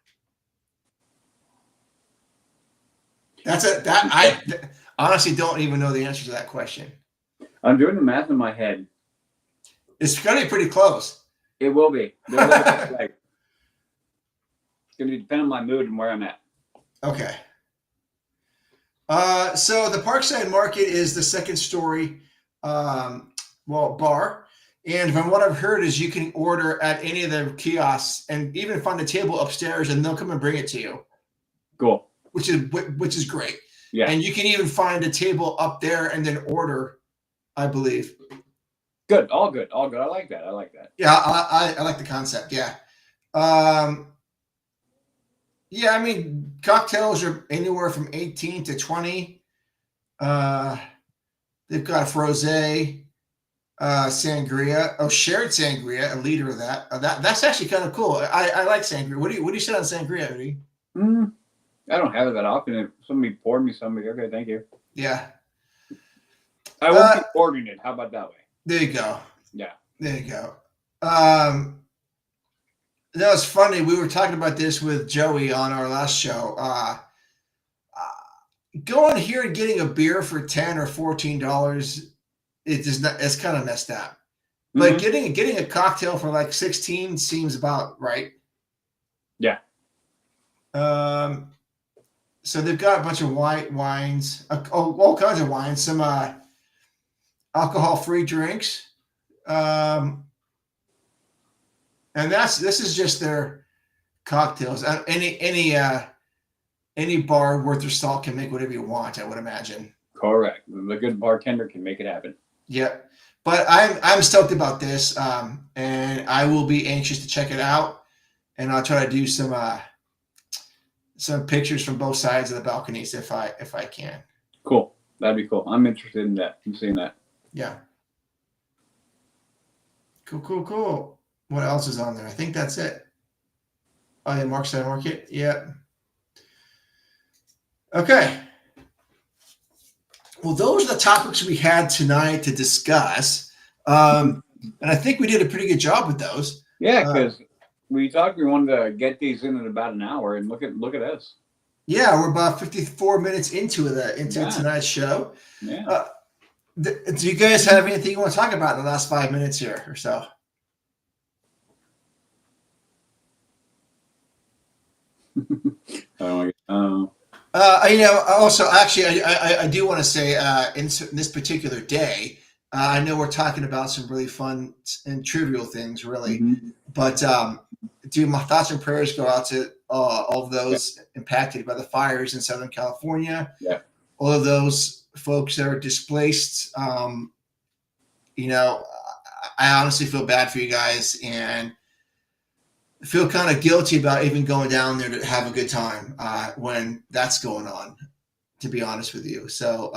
I honestly don't even know the answer to that question. I'm doing the math in my head. It's going to be pretty close. It will be. It's going to depend on my mood and where I'm at. Okay. So the Parkside Market is the second story, bar. And from what I've heard is you can order at any of the kiosks and even find a table upstairs and they'll come and bring it to you. Cool. Which is great. Yeah. And you can even find a table up there and then order, I believe. Good. All good. I like that. Yeah, I like the concept. Yeah. Yeah, I mean, cocktails are anywhere from 18 to 20. They've got frosé, sangria. Oh, shared sangria, a liter of that. That's actually kind of cool. I like sangria. What do you say on sangria, Udi? I don't have it that often. If somebody poured me something, okay, thank you. Yeah. I won't be ordering it. How about that way? There you go. Yeah. There you go. That was funny. We were talking about this with Joey on our last show. Going here and getting a beer for $10 or $14, it's kind of messed up. But getting a cocktail for like 16 seems about right. Yeah. So they've got a bunch of white wines, all kinds of wines, some alcohol-free drinks. And this is just their cocktails. Any bar worth their salt can make whatever you want, I would imagine. Correct. The good bartender can make it happen. Yep. But I'm stoked about this, and I will be anxious to check it out. And I'll try to do some pictures from both sides of the balconies if I can. Cool. That'd be cool. I'm interested in that. I'm seeing that. Yeah. Cool. What else is on there? I think that's it. Oh, yeah, Parkside Market. Yeah. Okay. Well, those are the topics we had tonight to discuss. And I think we did a pretty good job with those. Yeah, because we wanted to get these in about an hour, and look at us. Yeah, we're about 54 minutes into tonight's show. Yeah. Do you guys have anything you want to talk about in the last 5 minutes here or so? Also, actually, I do want to say in this particular day, I know we're talking about some really fun and trivial things, really, but my thoughts and prayers go out to all of those impacted by the fires in Southern California. Yeah. All of those folks that are displaced. I honestly feel bad for you guys and feel kind of guilty about even going down there to have a good time when that's going on, to be honest with you. So,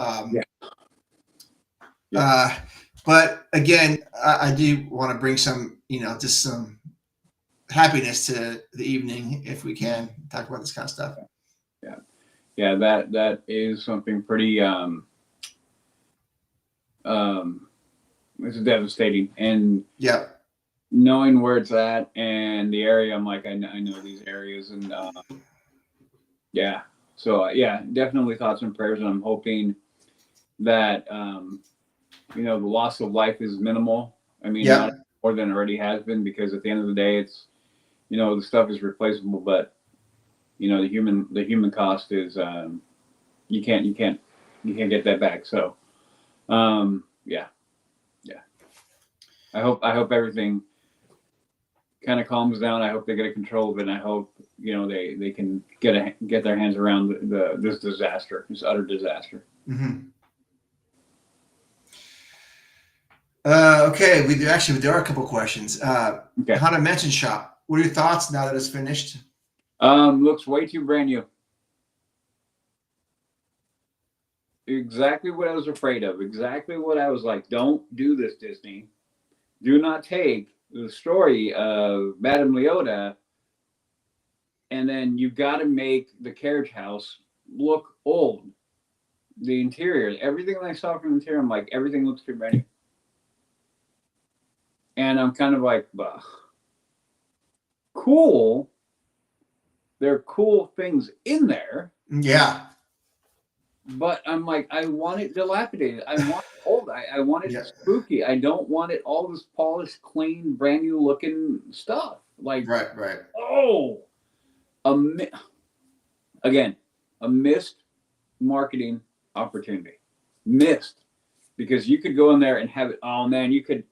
but again, I do want to bring some, just some happiness to the evening if we can talk about this kind of stuff. Yeah, that is something pretty it's devastating. And Yeah. knowing where it's at and the area, I'm like, I know these areas, and yeah. So yeah, definitely thoughts and prayers, and I'm hoping that the loss of life is minimal. I mean, Yeah. not more than it already has been, because at the end of the day, it's the stuff is replaceable, but the human cost is you can't get that back. So yeah. I hope everything kind of calms down. I hope they get a control of it, and I hope they can get their hands around this disaster, this utter disaster. Mm-hmm. Okay, there are a couple questions. Okay. Haunted Mansion Shop. What are your thoughts now that it's finished? Looks way too brand new. Exactly what I was afraid of. Exactly what I was like. Don't do this, Disney. Do not take the story of Madame Leota, and then you got to make the carriage house look old. The interior, everything I saw from the interior, I'm like, everything looks too brand new. And I'm kind of like, ugh. Cool. There are cool things in there. Yeah. But I'm like, I want it dilapidated. I want it old. I want it spooky. I don't want it all this polished, clean, brand new looking stuff. Like, right. Oh, again, a missed marketing opportunity. Missed, because you could go in there and have it. Oh man, you could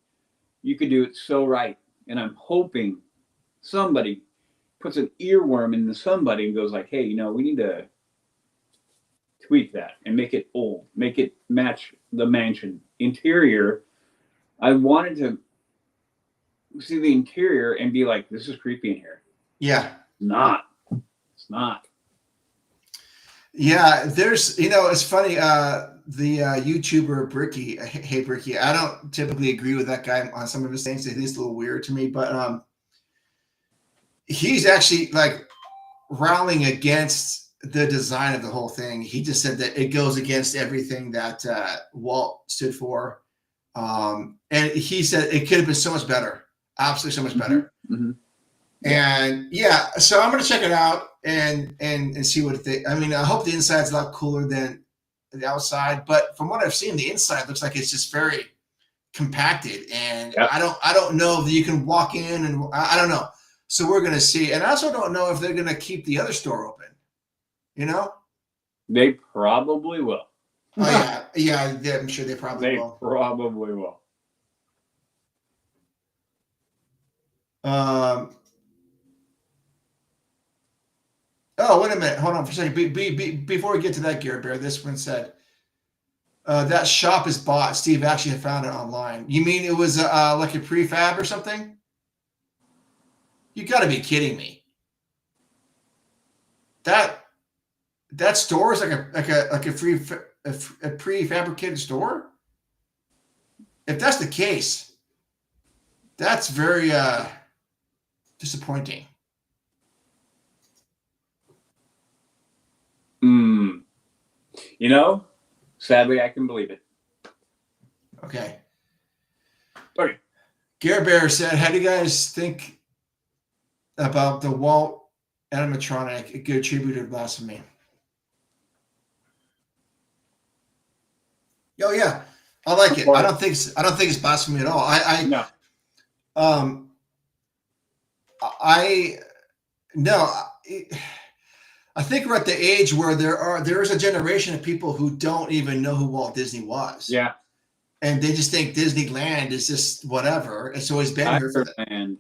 do it so right. And I'm hoping somebody puts an earworm into somebody and goes like, hey, we need to tweak that and make it old, make it match the mansion interior. I wanted to see the interior and be like, this is creepy in here. Yeah. It's not. Yeah, there's, it's funny. The YouTuber Bricky, hey Bricky, I don't typically agree with that guy on some of his things. It is a little weird to me, but he's actually like rallying against the design of the whole thing. He just said that it goes against everything that Walt stood for, and he said it could have been so much better, absolutely so much better. Mm-hmm. And yeah, so I'm gonna check it out and see what I mean, I hope the inside's a lot cooler than the outside, but from what I've seen, the inside looks like it's just very compacted, and I don't know if you can walk in, and I don't know. So we're gonna see, and I also don't know if they're gonna keep the other store open. They probably will. Oh yeah, I'm sure they probably will. Probably will. Oh, wait a minute. Hold on for a second. Before we get to that, Gary Bear, this one said, that shop is bought. Steve actually found it online. You mean it was like a prefab or something? You got to be kidding me. That store is like a prefabricated store? If that's the case, that's very disappointing. Sadly, I can believe it. Okay. Okay. Gare Bear said, how do you guys think about the Walt animatronic, a good tribute to blasphemy? Oh yeah, I like it. I don't think it's blasphemy at all. I think we're at the age where there is a generation of people who don't even know who Walt Disney was. Yeah. And they just think Disneyland is just whatever. It's always been here for them.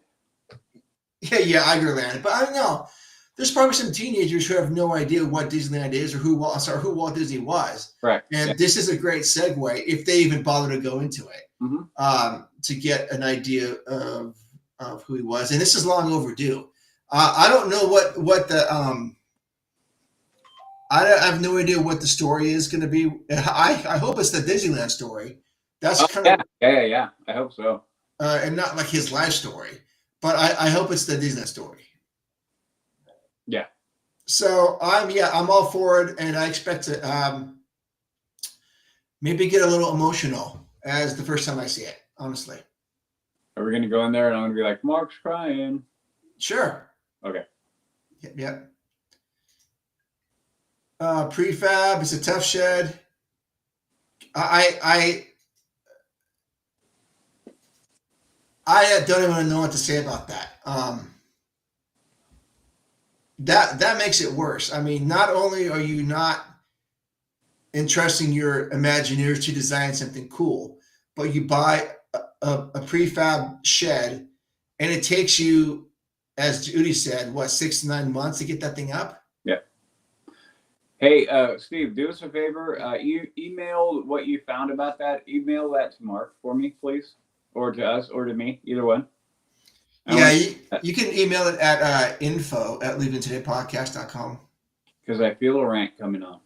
Yeah, Igerland. But I don't know. There's probably some teenagers who have no idea what Disneyland is or who Walt Disney was. Right. And this is a great segue, if they even bother to go into it, to get an idea of who he was. And this is long overdue. I don't know what the I have no idea what the story is going to be. I hope it's the Disneyland story. That's yeah. I hope so. And not like his life story, but I hope it's the Disneyland story. Yeah. So I'm all for it, and I expect to maybe get a little emotional as the first time I see it. Honestly. Are we gonna go in there and I'm gonna be like, Mark's crying? Sure. Okay. Yep. Prefab. It's a tough shed. I don't even know what to say about that. That makes it worse. I mean, not only are you not entrusting your Imagineers to design something cool, but you buy a prefab shed, and it takes you, as Judy said, what, 6 to 9 months to get that thing up? Yeah. Hey, Steve, do us a favor. You email what you found about that. Email that to Mark for me, please, or to us, or to me, either one. Yeah, you can email it at info@leavingtodaypodcast.com. Because I feel a rant coming on.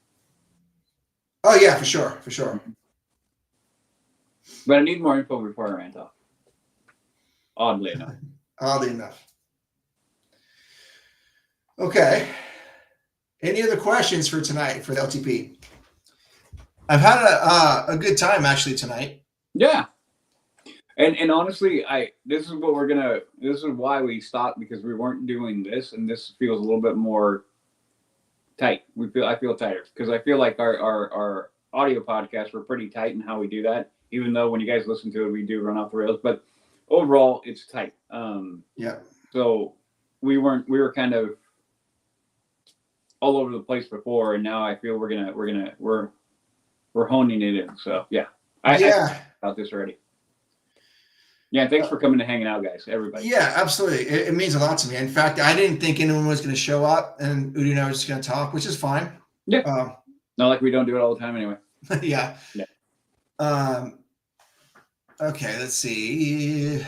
Oh yeah, for sure. But I need more info before I rant off. Oddly enough. Oddly enough. Okay. Any other questions for tonight for the LTP? I've had a good time actually tonight. Yeah. And honestly, this is why we stopped, because we weren't doing this, and this feels a little bit more tight. I feel tighter, because I feel like our audio podcasts were pretty tight in how we do that, even though when you guys listen to it, we do run off the rails, but overall it's tight. Yeah. So we were kind of all over the place before, and now I feel we're honing it in. So yeah. I about this already. Yeah, thanks for coming and hanging out, guys. Everybody. Yeah, absolutely. It means a lot to me. In fact, I didn't think anyone was going to show up, and Udi and I were just going to talk, which is fine. Yeah. Not like we don't do it all the time anyway. Yeah. Okay, let's see.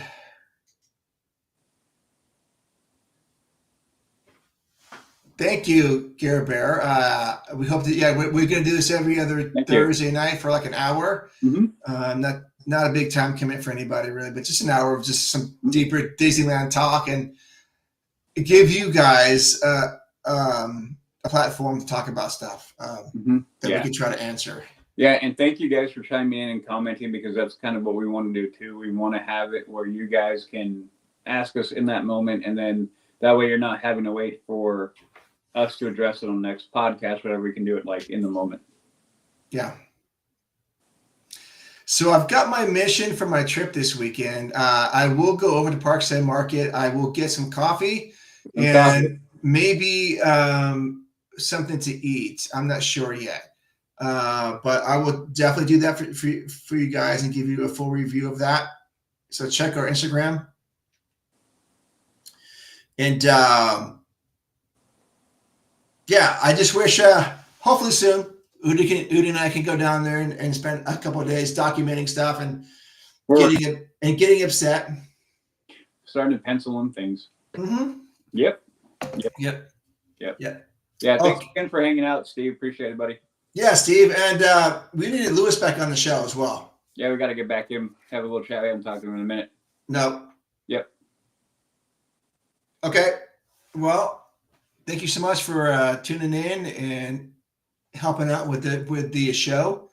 Thank you, Gare Bear. We hope that we're going to do this every other Thursday night for like an hour. Mm-hmm. Not a big time commitment for anybody really, but just an hour of just some deeper Disneyland talk, and give you guys a platform to talk about stuff that we can try to answer. Yeah, and thank you guys for chiming in and commenting, because that's kind of what we want to do too. We want to have it where you guys can ask us in that moment, and then that way you're not having to wait for us to address it on the next podcast, whatever. We can do it like in the moment. Yeah. So I've got my mission for my trip this weekend. I will go over to Parkside Market. I will get some coffee and maybe something to eat. I'm not sure yet. But I will definitely do that for you guys and give you a full review of that. So check our Instagram. And I just wish hopefully soon Udi and I can go down there and spend a couple of days documenting stuff and getting upset. Starting to pencil in things. Mm-hmm. Yep. Yeah, thanks again for hanging out, Steve. Appreciate it, buddy. Yeah, Steve. And we needed Lewis back on the show as well. Yeah, we got to get back to him, have a little chat. We haven't talked to him in a minute. No. Yep. Okay. Well, thank you so much for tuning in and helping out with the show.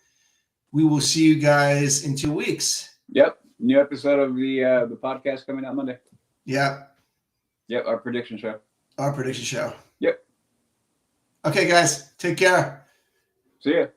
We will see you guys in 2 weeks. Yep. New episode of the podcast coming out Monday. Yep. Yep. Our prediction show. Yep. Yep. Okay, guys. Take care. See ya.